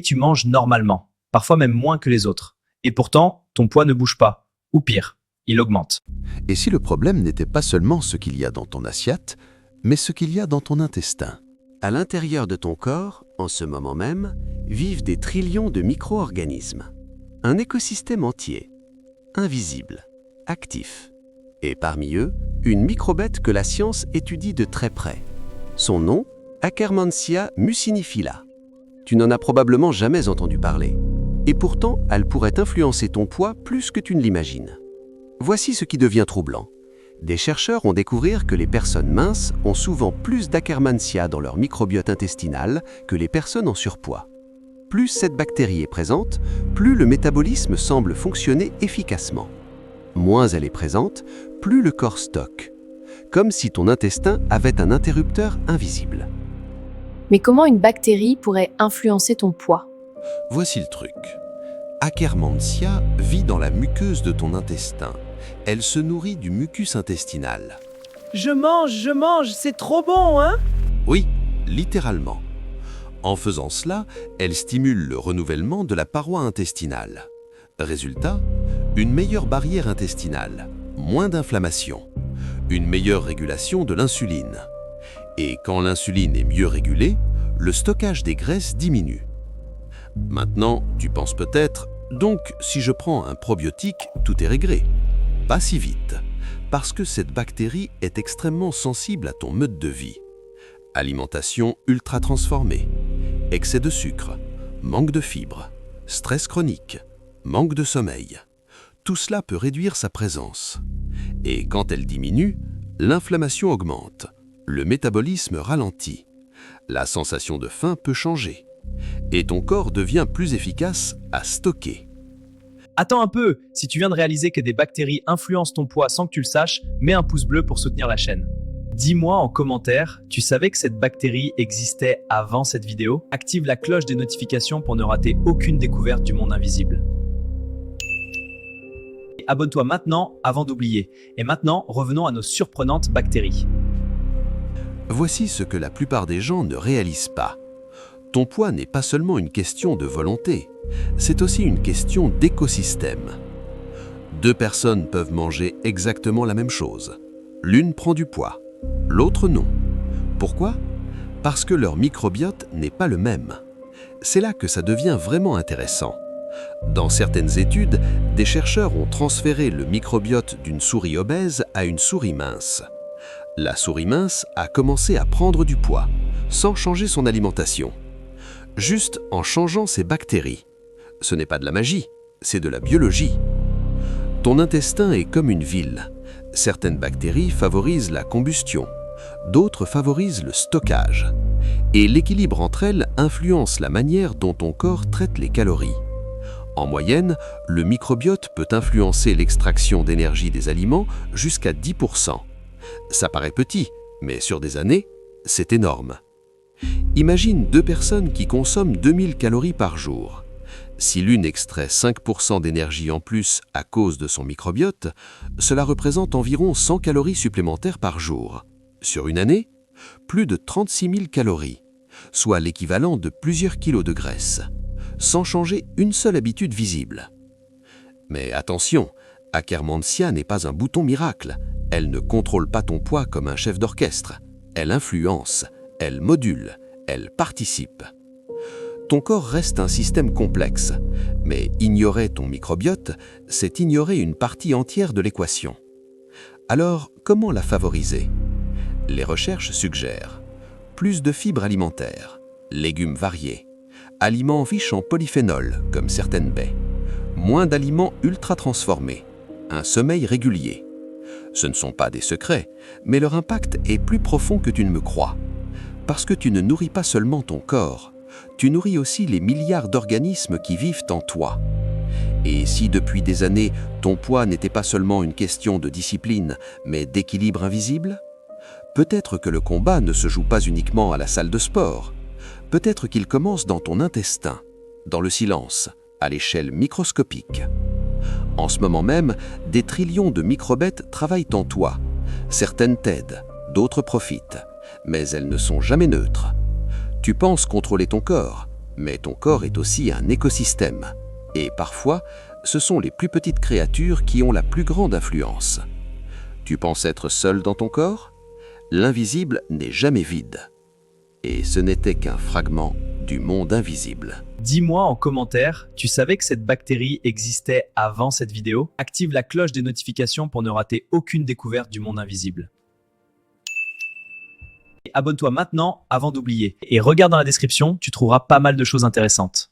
Tu manges normalement, parfois même moins que les autres. Et pourtant, ton poids ne bouge pas. Ou pire, il augmente. Et si le problème n'était pas seulement ce qu'il y a dans ton assiette, mais ce qu'il y a dans ton intestin? À l'intérieur de ton corps, en ce moment même, vivent des trillions de micro-organismes. Un écosystème entier, invisible, actif. Et parmi eux, une microbête que la science étudie de très près. Son nom, Akkermansia muciniphylla. Tu n'en as probablement jamais entendu parler. Et pourtant, elle pourrait influencer ton poids plus que tu ne l'imagines. Voici ce qui devient troublant. Des chercheurs ont découvert que les personnes minces ont souvent plus d'Akkermansia dans leur microbiote intestinal que les personnes en surpoids. Plus cette bactérie est présente, plus le métabolisme semble fonctionner efficacement. Moins elle est présente, plus le corps stocke. Comme si ton intestin avait un interrupteur invisible. Mais comment une bactérie pourrait influencer ton poids? Voici le truc. Akkermansia vit dans la muqueuse de ton intestin. Elle se nourrit du mucus intestinal. Je mange, c'est trop bon, hein? Oui, littéralement. En faisant cela, elle stimule le renouvellement de la paroi intestinale. Résultat, une meilleure barrière intestinale, moins d'inflammation, une meilleure régulation de l'insuline. Et quand l'insuline est mieux régulée, le stockage des graisses diminue. Maintenant, tu penses peut-être, donc si je prends un probiotique, tout est réglé. Pas si vite, parce que cette bactérie est extrêmement sensible à ton mode de vie. Alimentation ultra transformée, excès de sucre, manque de fibres, stress chronique, manque de sommeil. Tout cela peut réduire sa présence. Et quand elle diminue, l'inflammation augmente, le métabolisme ralentit, la sensation de faim peut changer, et ton corps devient plus efficace à stocker. Attends un peu, si tu viens de réaliser que des bactéries influencent ton poids sans que tu le saches, mets un pouce bleu pour soutenir la chaîne. Dis-moi en commentaire, tu savais que cette bactérie existait avant cette vidéo? Active la cloche des notifications pour ne rater aucune découverte du monde invisible. Abonne-toi maintenant avant d'oublier. Et maintenant, revenons à nos surprenantes bactéries. Voici ce que la plupart des gens ne réalisent pas. Ton poids n'est pas seulement une question de volonté, c'est aussi une question d'écosystème. Deux personnes peuvent manger exactement la même chose. L'une prend du poids, l'autre non. Pourquoi? Parce que leur microbiote n'est pas le même. C'est là que ça devient vraiment intéressant. Dans certaines études, des chercheurs ont transféré le microbiote d'une souris obèse à une souris mince. La souris mince a commencé à prendre du poids, sans changer son alimentation. Juste en changeant ses bactéries. Ce n'est pas de la magie, c'est de la biologie. Ton intestin est comme une ville. Certaines bactéries favorisent la combustion, d'autres favorisent le stockage. Et l'équilibre entre elles influence la manière dont ton corps traite les calories. En moyenne, le microbiote peut influencer l'extraction d'énergie des aliments jusqu'à 10%. Ça paraît petit, mais sur des années, c'est énorme. Imagine deux personnes qui consomment 2000 calories par jour. Si l'une extrait 5% d'énergie en plus à cause de son microbiote, cela représente environ 100 calories supplémentaires par jour. Sur une année, plus de 36 000 calories, soit l'équivalent de plusieurs kilos de graisse, sans changer une seule habitude visible. Mais attention, Akkermansia n'est pas un bouton miracle. Elle ne contrôle pas ton poids comme un chef d'orchestre. Elle influence, elle module, elle participe. Ton corps reste un système complexe, mais ignorer ton microbiote, c'est ignorer une partie entière de l'équation. Alors, comment la favoriser? Les recherches suggèrent plus de fibres alimentaires, légumes variés, aliments riches en polyphénols comme certaines baies, moins d'aliments ultra transformés, un sommeil régulier. Ce ne sont pas des secrets, mais leur impact est plus profond que tu ne me crois. Parce que tu ne nourris pas seulement ton corps, tu nourris aussi les milliards d'organismes qui vivent en toi. Et si depuis des années, ton poids n'était pas seulement une question de discipline, mais d'équilibre invisible, peut-être que le combat ne se joue pas uniquement à la salle de sport. Peut-être qu'il commence dans ton intestin, dans le silence, à l'échelle microscopique. En ce moment même, des trillions de microbêtes travaillent en toi. Certaines t'aident, d'autres profitent, mais elles ne sont jamais neutres. Tu penses contrôler ton corps, Mais ton corps est aussi un écosystème. Et parfois, ce sont les plus petites créatures qui ont la plus grande influence. Tu penses être seul dans ton corps? L'invisible n'est jamais vide. Et ce n'était qu'un fragment du monde invisible. Dis-moi en commentaire, tu savais que cette bactérie existait avant cette vidéo? Active la cloche des notifications pour ne rater aucune découverte du monde invisible. Abonne-toi maintenant avant d'oublier. Et regarde dans la description, tu trouveras pas mal de choses intéressantes.